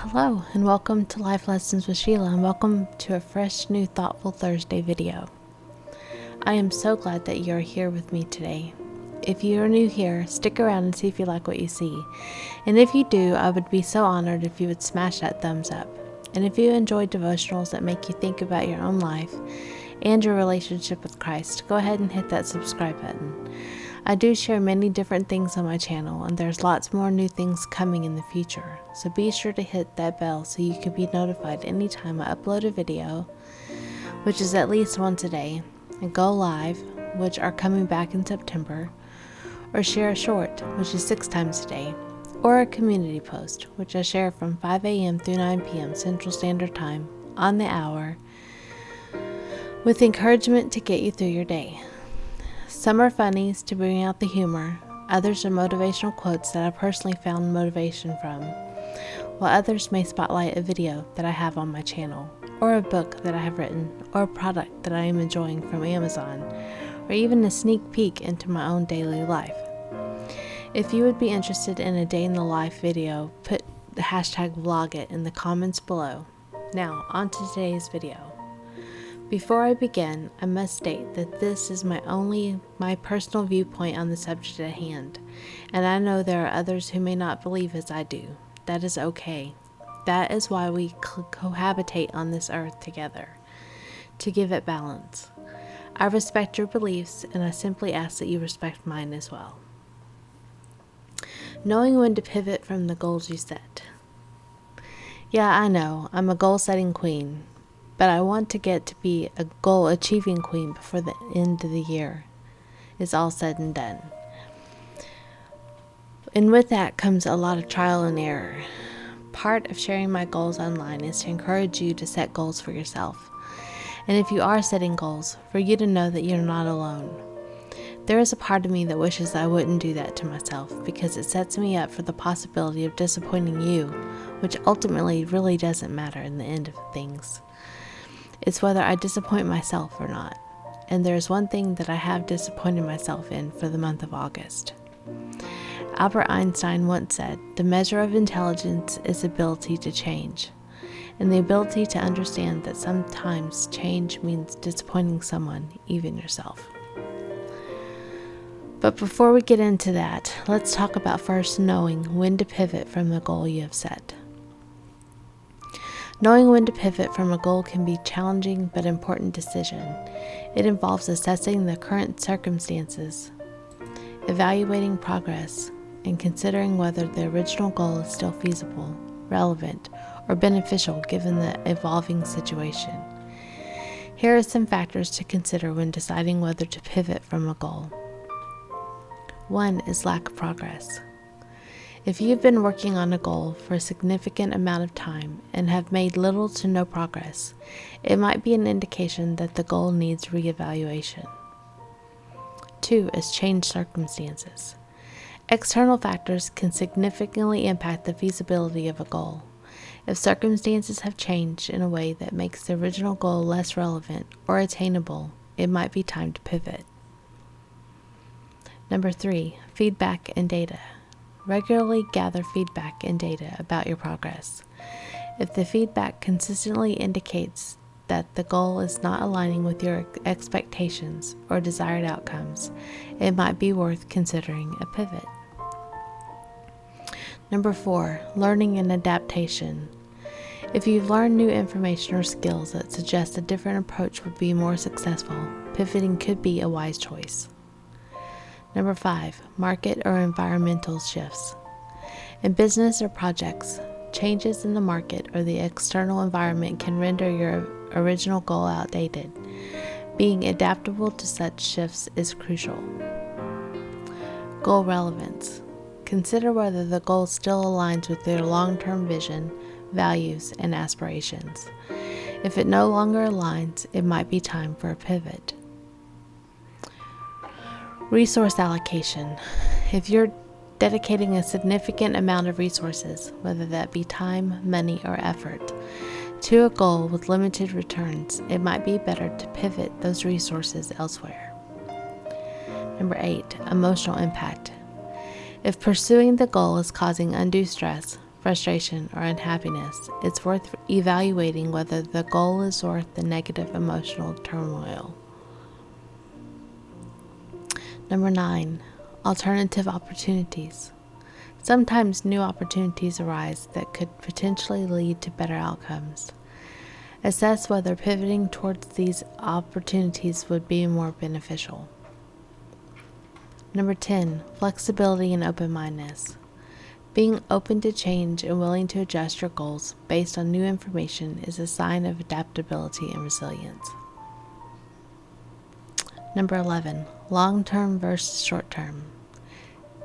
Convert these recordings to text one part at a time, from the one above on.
Hello, and welcome to Life Lessons with Sheila, and welcome to a fresh, new, thoughtful Thursday video. I am so glad that you are here with me today. If you are new here, stick around and see if you like what you see. And if you do, I would be so honored if you would smash that thumbs up. And if you enjoy devotionals that make you think about your own life and your relationship with Christ, go ahead and hit that subscribe button. I do share many different things on my channel, and there's lots more new things coming in the future. So be sure to hit that bell so you can be notified anytime I upload a video, which is at least once a day, and go live, which are coming back in September, or share a short, which is 6 times a day, or a community post, which I share from 5 a.m. through 9 p.m. Central Standard Time on the hour, with encouragement to get you through your day. Some are funnies to bring out the humor, others are motivational quotes that I personally found motivation from, while others may spotlight a video that I have on my channel, or a book that I have written, or a product that I am enjoying from Amazon, or even a sneak peek into my own daily life. If you would be interested in a day in the life video, put the hashtag vlogit in the comments below. Now, on to today's video. Before I begin, I must state that this is my personal viewpoint on the subject at hand, and I know there are others who may not believe as I do. That is okay. That is why we cohabitate on this earth together, to give it balance. I respect your beliefs, and I simply ask that you respect mine as well. Knowing when to pivot from the goals you set. Yeah, I know, I'm a goal-setting queen, but I want to get to be a goal-achieving queen before the end of the year is all said and done. And with that comes a lot of trial and error. Part of sharing my goals online is to encourage you to set goals for yourself. And if you are setting goals, for you to know that you're not alone. There is a part of me that wishes I wouldn't do that to myself, because it sets me up for the possibility of disappointing you, which ultimately really doesn't matter in the end of things. It's whether I disappoint myself or not. And there's one thing that I have disappointed myself in for the month of August. Albert Einstein once said, "The measure of intelligence is ability to change," and the ability to understand that sometimes change means disappointing someone, even yourself. But before we get into that, let's talk about first knowing when to pivot from the goal you have set. Knowing when to pivot from a goal can be a challenging but important decision. It involves assessing the current circumstances, evaluating progress, and considering whether the original goal is still feasible, relevant, or beneficial given the evolving situation. Here are some factors to consider when deciding whether to pivot from a goal. 1 is lack of progress. If you've been working on a goal for a significant amount of time and have made little to no progress, it might be an indication that the goal needs reevaluation. 2 is changed circumstances. External factors can significantly impact the feasibility of a goal. If circumstances have changed in a way that makes the original goal less relevant or attainable, it might be time to pivot. Number 3, feedback and data. Regularly gather feedback and data about your progress. If the feedback consistently indicates that the goal is not aligning with your expectations or desired outcomes, it might be worth considering a pivot. Number 4, learning and adaptation. If you've learned new information or skills that suggest a different approach would be more successful, pivoting could be a wise choice. Number 5, market or environmental shifts. In business or projects, changes in the market or the external environment can render your original goal outdated. Being adaptable to such shifts is crucial. Goal relevance. Consider whether the goal still aligns with your long-term vision, values, and aspirations. If it no longer aligns, it might be time for a pivot. Resource allocation. If you're dedicating a significant amount of resources, whether that be time, money, or effort, to a goal with limited returns, it might be better to pivot those resources elsewhere. Number 8, emotional impact. If pursuing the goal is causing undue stress, frustration, or unhappiness, it's worth evaluating whether the goal is worth the negative emotional turmoil. Number 9, alternative opportunities. Sometimes new opportunities arise that could potentially lead to better outcomes. Assess whether pivoting towards these opportunities would be more beneficial. Number 10, flexibility and open-mindedness. Being open to change and willing to adjust your goals based on new information is a sign of adaptability and resilience. Number 11, long-term versus short-term.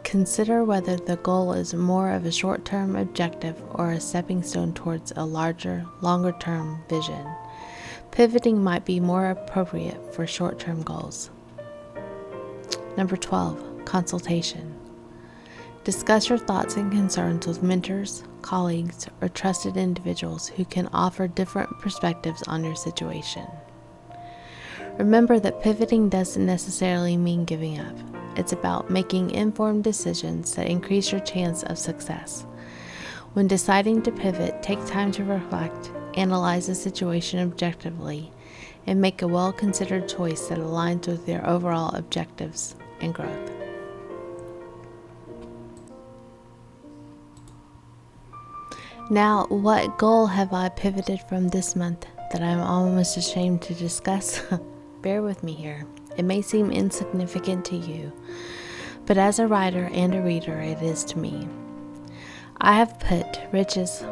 Consider whether the goal is more of a short-term objective or a stepping stone towards a larger, longer-term vision. Pivoting might be more appropriate for short-term goals. Number 12, consultation. Discuss your thoughts and concerns with mentors, colleagues, or trusted individuals who can offer different perspectives on your situation. Remember that pivoting doesn't necessarily mean giving up. It's about making informed decisions that increase your chance of success. When deciding to pivot, take time to reflect, analyze the situation objectively, and make a well-considered choice that aligns with your overall objectives and growth. Now, what goal have I pivoted from this month that I'm almost ashamed to discuss? Bear with me here. It may seem insignificant to you, but as a writer and a reader, it is to me. I have put riches,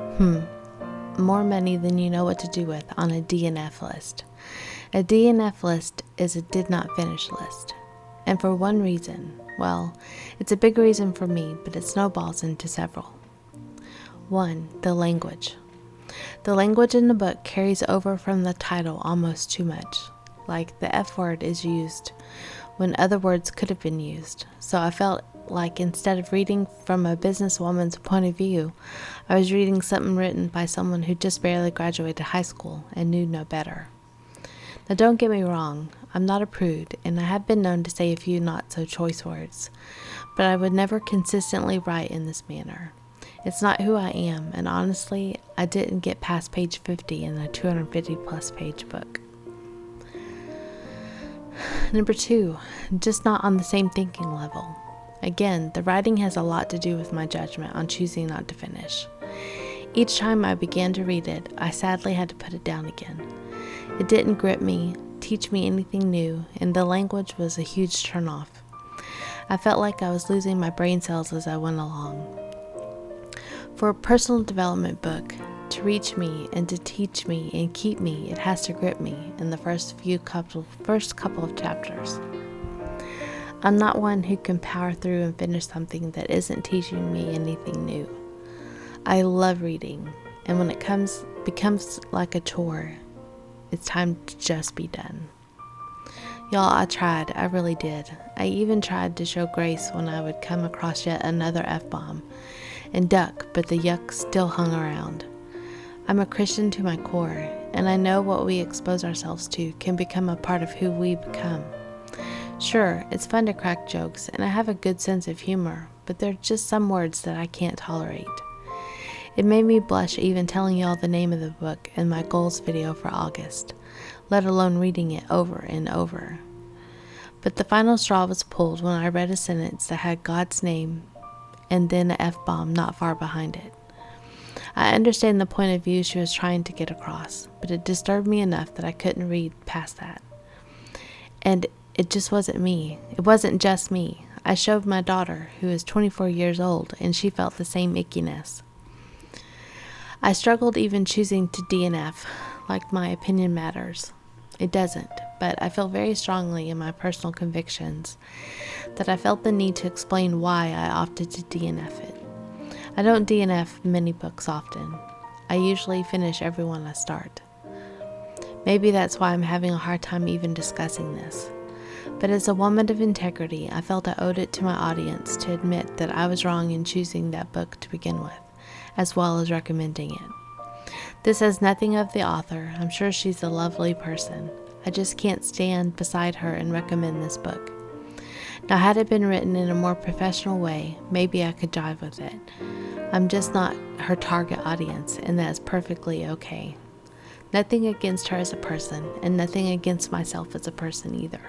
more money than you know what to do with, on a DNF list. A DNF list is a did not finish list. And for one reason. Well, it's a big reason for me, but it snowballs into several. 1, the language. The language in the book carries over from the title almost too much. Like the F word is used when other words could have been used. So I felt like instead of reading from a businesswoman's point of view, I was reading something written by someone who just barely graduated high school and knew no better. Now don't get me wrong, I'm not a prude, and I have been known to say a few not so choice words, but I would never consistently write in this manner. It's not who I am, and honestly, I didn't get past page 50 in a 250 plus page book. Number 2, just not on the same thinking level. Again, the writing has a lot to do with my judgment on choosing not to finish. Each time I began to read it, I sadly had to put it down again. It didn't grip me, teach me anything new, and the language was a huge turnoff. I felt like I was losing my brain cells as I went along. For a personal development book, to reach me and to teach me and keep me, it has to grip me in the first couple of chapters. I'm not one who can power through and finish something that isn't teaching me anything new. I love reading, and when it becomes like a chore, it's time to just be done. Y'all, I tried. I really did. I even tried to show grace when I would come across yet another F-bomb and duck, but the yuck still hung around. I'm a Christian to my core, and I know what we expose ourselves to can become a part of who we become. Sure, it's fun to crack jokes, and I have a good sense of humor, but there are just some words that I can't tolerate. It made me blush even telling y'all the name of the book in my goals video for August, let alone reading it over and over. But the final straw was pulled when I read a sentence that had God's name and then an F-bomb not far behind it. I understand the point of view she was trying to get across, but it disturbed me enough that I couldn't read past that. And it just wasn't me. It wasn't just me. I showed my daughter, who is 24 years old, and she felt the same ickiness. I struggled even choosing to DNF, like my opinion matters. It doesn't, but I feel very strongly in my personal convictions that I felt the need to explain why I opted to DNF it. I don't DNF many books often. I usually finish every one I start. Maybe that's why I'm having a hard time even discussing this. But as a woman of integrity, I felt I owed it to my audience to admit that I was wrong in choosing that book to begin with, as well as recommending it. This has nothing of the author. I'm sure she's a lovely person. I just can't stand beside her and recommend this book. Now, had it been written in a more professional way, maybe I could jive with it. I'm just not her target audience, and that is perfectly okay. Nothing against her as a person, and nothing against myself as a person either.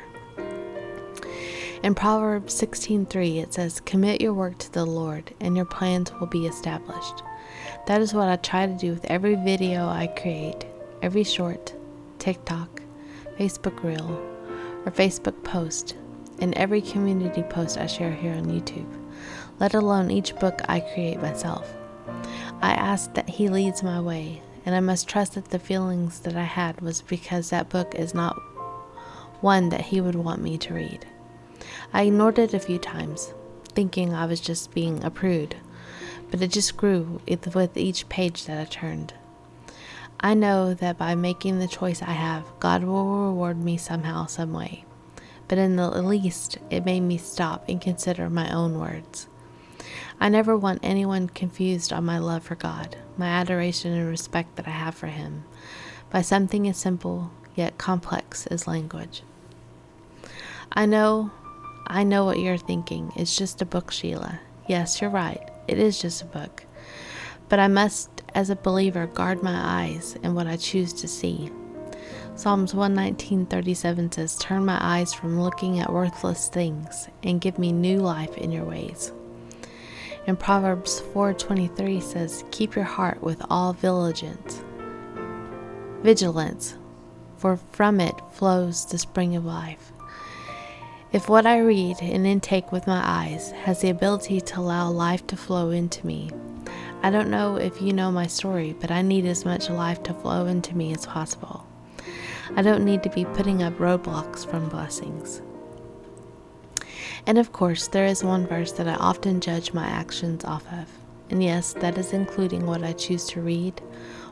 In Proverbs 16:3, it says, "Commit your work to the Lord, and your plans will be established." That is what I try to do with every video I create, every short, TikTok, Facebook Reel, or Facebook post, and every community post I share here on YouTube, let alone each book I create myself. I ask that He leads my way, and I must trust that the feelings that I had was because that book is not one that He would want me to read. I ignored it a few times, thinking I was just being a prude, but it just grew with each page that I turned. I know that by making the choice I have, God will reward me somehow, some way. But in the least, it made me stop and consider my own words. I never want anyone confused on my love for God, my adoration and respect that I have for Him, by something as simple yet complex as language. I know what you're thinking. It's just a book, Sheila. Yes, you're right. It is just a book. But I must, as a believer, guard my eyes and what I choose to see. Psalms 119:37 says, "Turn my eyes from looking at worthless things and give me new life in your ways." And Proverbs 4:23 says, "Keep your heart with all vigilance, for from it flows the spring of life." If what I read and intake with my eyes has the ability to allow life to flow into me, I don't know if you know my story, but I need as much life to flow into me as possible. I don't need to be putting up roadblocks from blessings. And of course, there is one verse that I often judge my actions off of. And yes, that is including what I choose to read,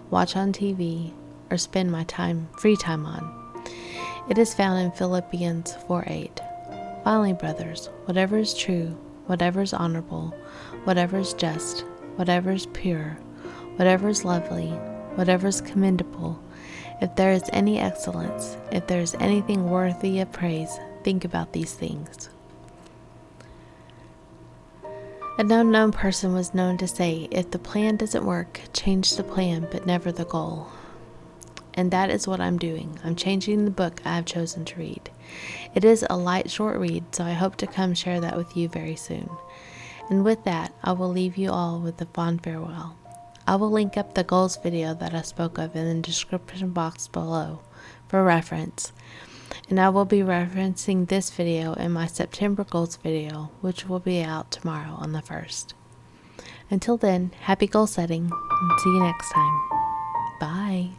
watch on TV, or spend my free time on. It is found in Philippians 4:8. "Finally, brothers, whatever is true, whatever is honorable, whatever is just, whatever is pure, whatever is lovely, whatever is commendable, if there is any excellence, if there is anything worthy of praise, think about these things." An unknown person was known to say, "If the plan doesn't work, change the plan, but never the goal." And that is what I'm doing. I'm changing the book I have chosen to read. It is a light, short read, so I hope to come share that with you very soon. And with that, I will leave you all with a fond farewell. I will link up the goals video that I spoke of in the description box below for reference. And I will be referencing this video in my September goals video, which will be out tomorrow on the 1st. Until then, happy goal setting, and see you next time. Bye.